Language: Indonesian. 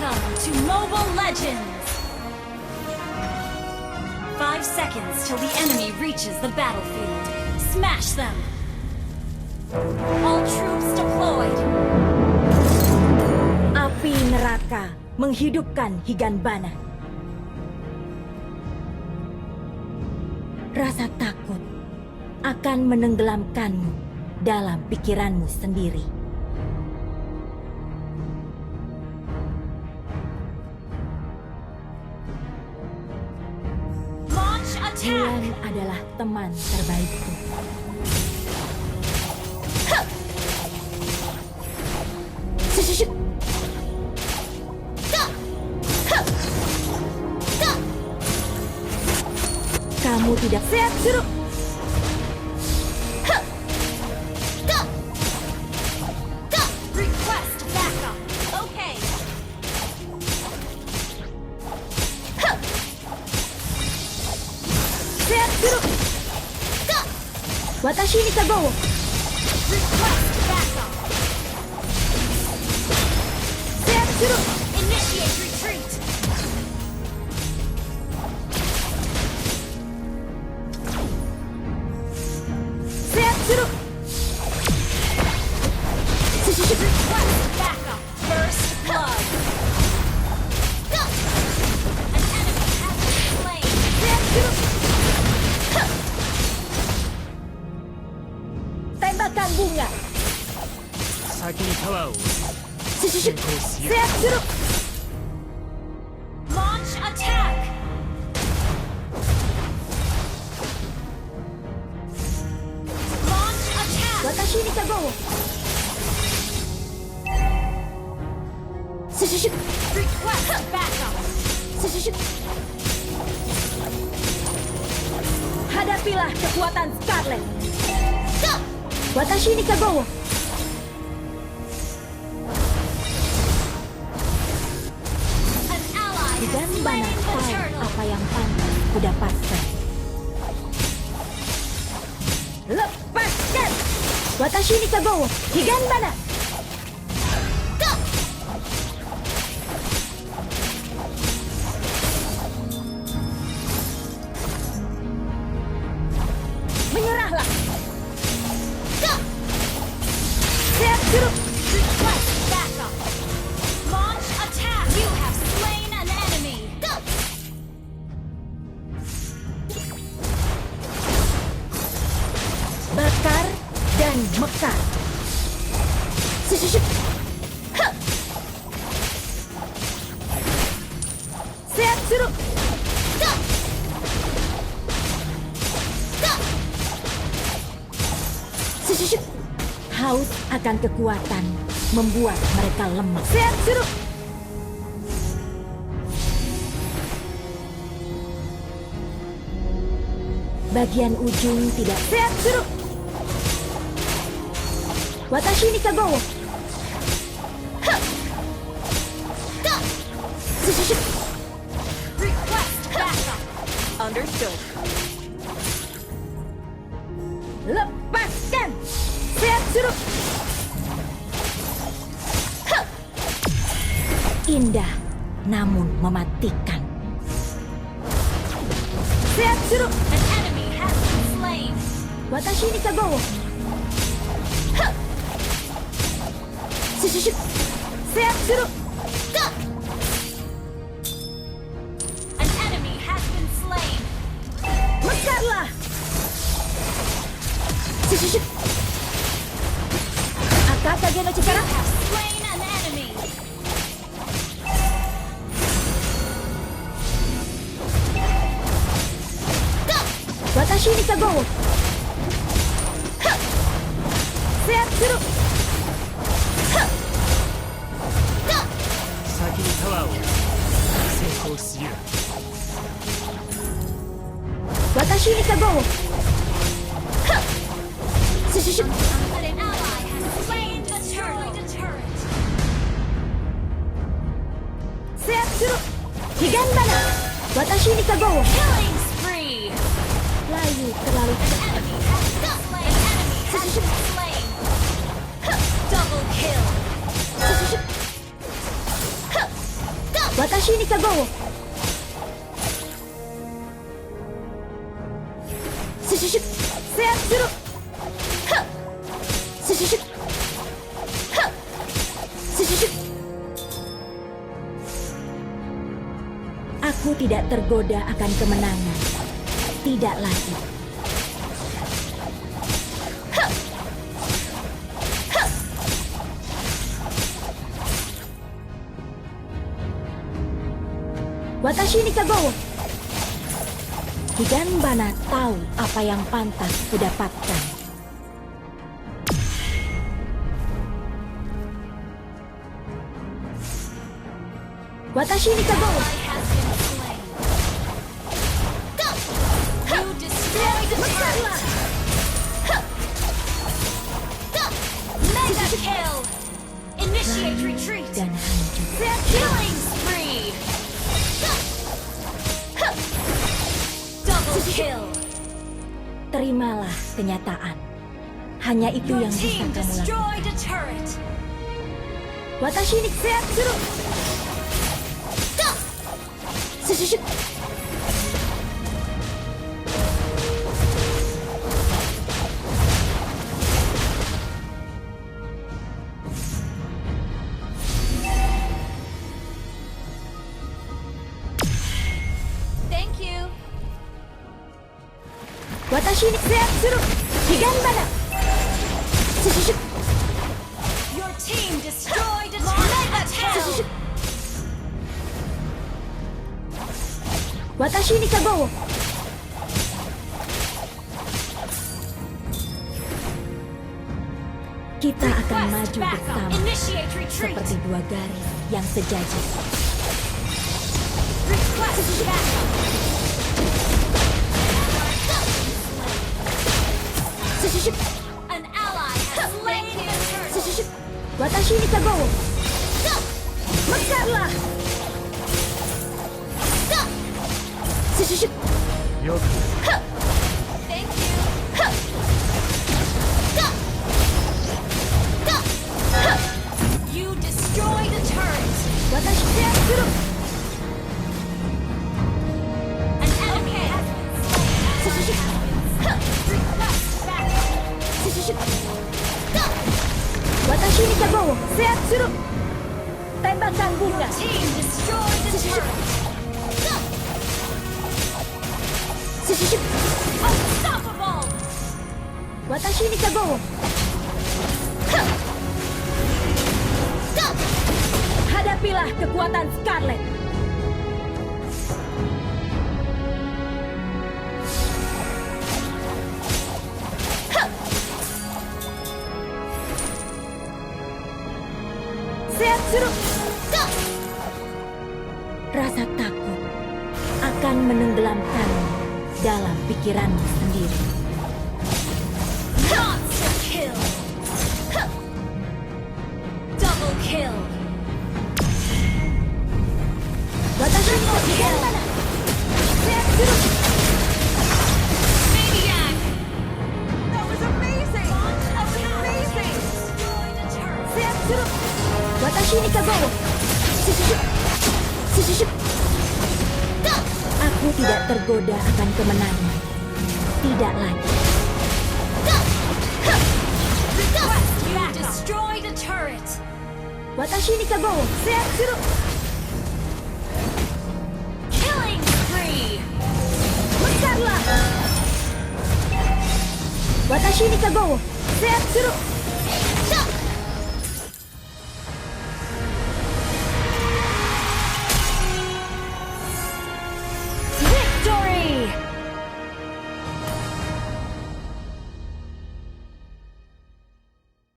Welcome to Mobile Legends! 5 seconds till the enemy reaches the battlefield. Smash them! All troops deployed! Api neraka menghidupkan Higanbana. Rasa takut akan menenggelamkanmu dalam pikiranmu sendiri. Launch attack! Bulan adalah teman terbaikku. Kamu tidak sehat, suruh. Request backup! Okay! Sehat, suruh. Watashi ni Kagowo. Request backup! Sehat, suruh. Initiate retreat! Sehat, suruh. Request backup! First blood! An enemy has been slain! Sehat, suruh. Tembakan bunga. 先にタワーを先行しよう。 Sehat, suruh. Launch attack! Launch attack! Watashi ni Kagowo. Request backup! Hadapilah kekuatan Scarlet. Watashi ni Kagowo. An ally has Higanbana slain the tahu turtle! apa yang pantas kudapatkan. Lepaskan! Watashi ni Kagowo. Higanbana. Menyerahlah. Sehat, suruh. Request backup! Launch attack! You have slain an enemy! Bakar dan mekar. Hah. Sehat, suruh. Haus akan kekuatan membuat mereka lemah. Sehat, suruh. Bagian ujung tidak sehat, suruh. Watashi ni Kagowo. Hah. Request backup! Understood. Lepaskan. Sehat, suruh. Hah. Indah namun mematikan. Sehat, suruh. An enemy has been slain! Watashi ni Kagowo. Hah. Sehat, suruh. An enemy has been slain! Mekarlah. Akakage no chikara. Have slain an enemy! Watashi ni Kagowo. Hah. Sehat, suruh. 先にタワーを先行しよう。 Watashi ni Kagowo. Hah. But an ally has slain the turtle! Sehat, suruh. Higanbana. Watashi ni Kagowo. Killing spree! Layu terlalu cepat. Enemy has been slain! Enemy has been slain! Double kill! Kagawa. Sushushu. Seatsuru. Ha. Sushushu. Ha. Sushushu. Aku tidak tergoda akan kemenangan. Tidak lagi. Ha. Ha. Watashi ni Kagawa. Higanbana tahu apa yang pantas kudapatkan. Watashi ni Kagawa. Ally has been slain. Go! You destroyed the turret. Go! Mega kill. Initiate retreat. Dan hancur. Killing spree. Go! Double kill. Terimalah kenyataan. Hanya itu Your yang bisa team kamu lakukan. destroyed a turret. Watashi ni Seatsuru. Go! Sushushu. Thank you. Watashi ni Seatsuru. Higanbana. Sushushu. Your team destroyed a mega Sushushu. kill. Watashi ni Kagawa. Kita akan Request maju backup. bersama Initiate retreat. seperti dua garis yang sejajar. Request backup. Sushushu. An ally has slain the turret. Sushushu. Watashi ni Kagawa. Go! Mekarlah. Go! Sushushu. よく Thank you. Go! Go! You destroyed a turret. Watashi Seatsuru. An enemy has been slain. Sushushu. Request backup. Sushushu. Go! Watashi ni Kagawa. Seatsuru. Tembakan bunga. Team destroyed the turret. Go! Sushushu. Unstoppable. Watashi ni Kagawa. Go! Hadapilah kekuatan Scarlet. Seatsuru. Go! Rasa takut akan menenggelamkanmu dalam pikiranmu sendiri. Monster kill. Double kill. Watashi ni Higanbana. Seatsuru. Maniac. That was amazing! That was amazing! Destroyed a turret. Seatsuru. Watashi ni Kagawa. Sushushu. Sushushu. Go! Aku tidak tergoda akan kemenangan. Tidak lagi. Go! Request you destroyed a turret. Watashi ni Kagawa. Seatsuru. Killing spree. Mekarlah. Watashi ni Kagawa. Seatsuru.